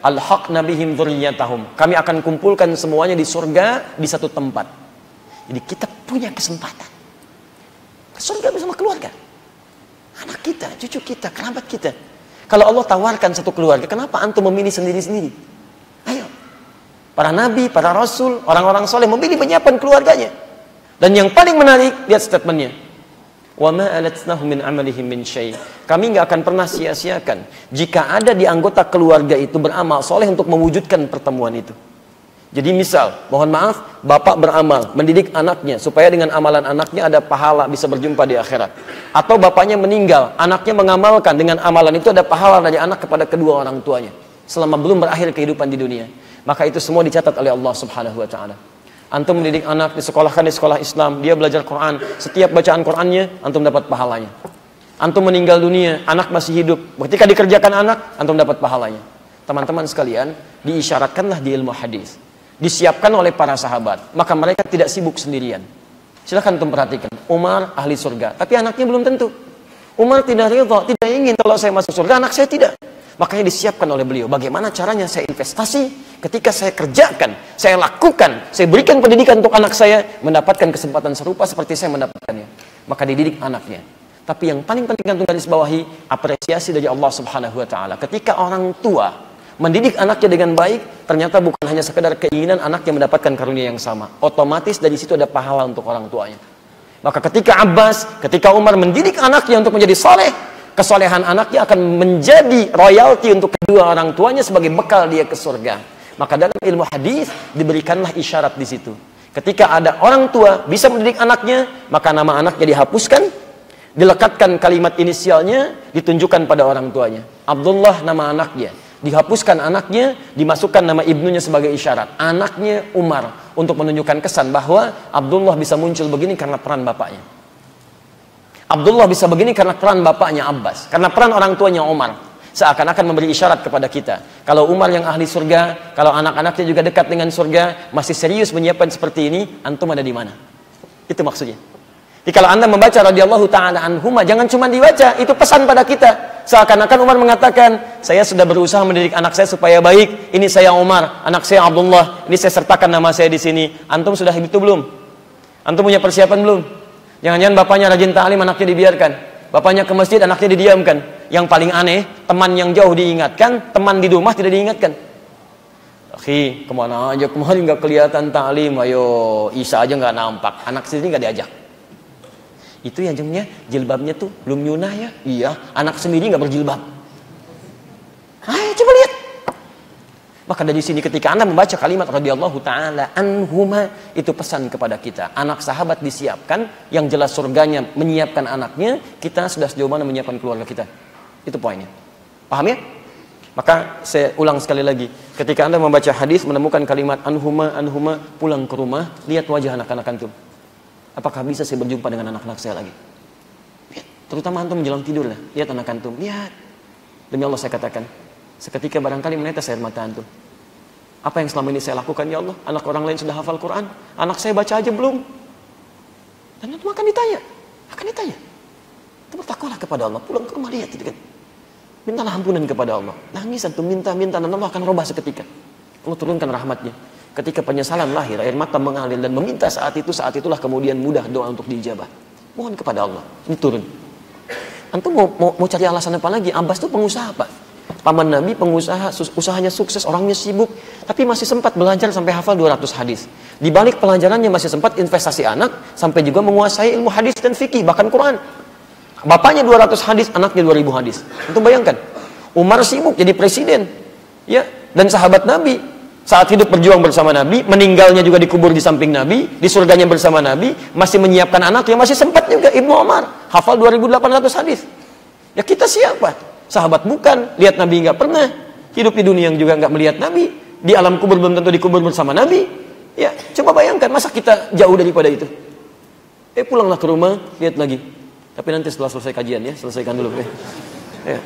alhaqna bihim dzurriyyatahum. Kami akan kumpulkan semuanya di surga di satu tempat. Jadi kita punya kesempatan ke surga bersama keluarga. Anak kita, cucu kita, kerabat kita. Kalau Allah tawarkan satu keluarga, kenapa antum memilih sendiri-sendiri? Ayo. Para nabi, para rasul, orang-orang soleh memilih menyiapkan keluarganya. Dan yang paling menarik, lihat statementnya. Wa ma alatnahu min amalihim min syai'. Kami nggak akan pernah sia-siakan jika ada di anggota keluarga itu beramal soleh untuk mewujudkan pertemuan itu. Jadi misal, mohon maaf, bapak beramal, mendidik anaknya supaya dengan amalan anaknya ada pahala bisa berjumpa di akhirat. Atau bapaknya meninggal, anaknya mengamalkan dengan amalan itu ada pahala dari anak kepada kedua orang tuanya selama belum berakhir kehidupan di dunia. Maka itu semua dicatat oleh Allah Subhanahu wa taala. Antum mendidik anak, disekolahkan di sekolah Islam, dia belajar Quran, setiap bacaan Qurannya antum dapat pahalanya. Antum meninggal dunia, anak masih hidup, ketika dikerjakan anak, antum dapat pahalanya. Teman-teman sekalian, diisyaratkanlah di ilmu hadis, disiapkan oleh para sahabat, maka mereka tidak sibuk sendirian. Silahkan antum perhatikan, Umar ahli surga, tapi anaknya belum tentu. Umar tidak ridha, tidak ingin kalau saya masuk surga, anak saya tidak. Makanya disiapkan oleh beliau, bagaimana caranya saya investasi, ketika saya kerjakan, saya lakukan, saya berikan pendidikan untuk anak saya, mendapatkan kesempatan serupa seperti saya mendapatkannya. Maka dididik anaknya. Tapi yang paling penting untuk garis bawahi, apresiasi dari Allah Subhanahu wa taala. Ketika orang tua mendidik anaknya dengan baik, ternyata bukan hanya sekedar keinginan anaknya mendapatkan karunia yang sama. Otomatis dari situ ada pahala untuk orang tuanya. Maka ketika Abbas, ketika Umar mendidik anaknya untuk menjadi saleh, kesolehan anaknya akan menjadi royalti untuk kedua orang tuanya sebagai bekal dia ke surga. Maka dalam ilmu hadis diberikanlah isyarat di situ. Ketika ada orang tua bisa mendidik anaknya, maka nama anaknya dihapuskan, dilekatkan kalimat inisialnya, ditunjukkan pada orang tuanya. Abdullah nama anaknya, dihapuskan anaknya, dimasukkan nama ibnunya sebagai isyarat. Anaknya Umar, untuk menunjukkan kesan bahwa Abdullah bisa muncul begini karena peran bapaknya. Abdullah bisa begini karena peran bapaknya Abbas, karena peran orang tuanya Umar. Seakan-akan memberi isyarat kepada kita. Kalau Umar yang ahli surga, kalau anak-anaknya juga dekat dengan surga, masih serius menyiapkan seperti ini, antum ada di mana? Itu maksudnya. Jadi kalau anda membaca radhiyallahu ta'ala anhuma, jangan cuma dibaca, itu pesan pada kita. Seakan-akan Umar mengatakan, saya sudah berusaha mendidik anak saya supaya baik, ini saya Umar, anak saya Abdullah, ini saya sertakan nama saya di sini. Antum sudah itu belum? Antum punya persiapan belum? Jangan-jangan bapaknya rajin ta'lim, anaknya dibiarkan. Bapaknya ke masjid, anaknya didiamkan. Yang paling aneh, teman yang jauh diingatkan, teman di rumah tidak diingatkan. Akhi, kemana aja kemarin nggak kelihatan ta'lim, ayo Isa aja nggak nampak, anak sendiri nggak diajak. Itu yang jengnya jilbabnya tuh belum nyunah ya. Iya, anak sendiri nggak berjilbab. Ayo coba lihat. Maka dari sini ketika anda membaca kalimat radhiyallahu ta'ala anhuma, itu pesan kepada kita. Anak sahabat disiapkan, yang jelas surganya menyiapkan anaknya, kita sudah sejauh mana menyiapkan keluarga kita. Itu poinnya. Paham ya? Maka saya ulang sekali lagi. Ketika anda membaca hadis, menemukan kalimat anhuma, pulang ke rumah, lihat wajah anak-anak antum. Apakah bisa saya berjumpa dengan anak-anak saya lagi? Lihat. Terutama antum menjelang tidur lah. Lihat anak antum. Lihat. Demi Allah saya katakan, seketika barangkali menetes air mata antum. Apa yang selama ini saya lakukan ya Allah? Anak orang lain sudah hafal Quran, anak saya baca aja belum. Dan antum akan ditanya. Itu bertakwalah kepada Allah. Pulang ke rumah, lihat itu kan. Mintalah ampunan kepada Allah. Nangis antum, minta, dan Allah akan robah seketika. Allah turunkan rahmatnya. Ketika penyesalan lahir, air mata mengalir dan meminta saat itulah kemudian mudah doa untuk diijabah. Mohon kepada Allah, ini turun. Antum mau cari alasan apa lagi? Abbas itu pengusaha Pak. Paman Nabi pengusaha, usahanya sukses, orangnya sibuk, tapi masih sempat belajar sampai hafal 200 hadis. Di balik pelajarannya masih sempat investasi anak, sampai juga menguasai ilmu hadis dan fikih, bahkan Quran. Bapaknya 200 hadis, anaknya 2000 hadis. Antum bayangkan, Umar sibuk jadi presiden, ya, dan sahabat Nabi. Saat hidup berjuang bersama Nabi, meninggalnya juga dikubur di samping Nabi, di surganya bersama Nabi, masih menyiapkan anak yang masih sempat juga Ibnu Umar, hafal 2800 hadis. Ya kita siapa? Sahabat bukan, lihat Nabi nggak pernah, hidup di dunia yang juga nggak melihat Nabi, di alam kubur belum tentu dikubur bersama Nabi. Ya, coba bayangkan, masa kita jauh daripada itu? Pulanglah ke rumah, lihat lagi. Tapi nanti setelah selesai kajian ya, selesaikan dulu. Ya.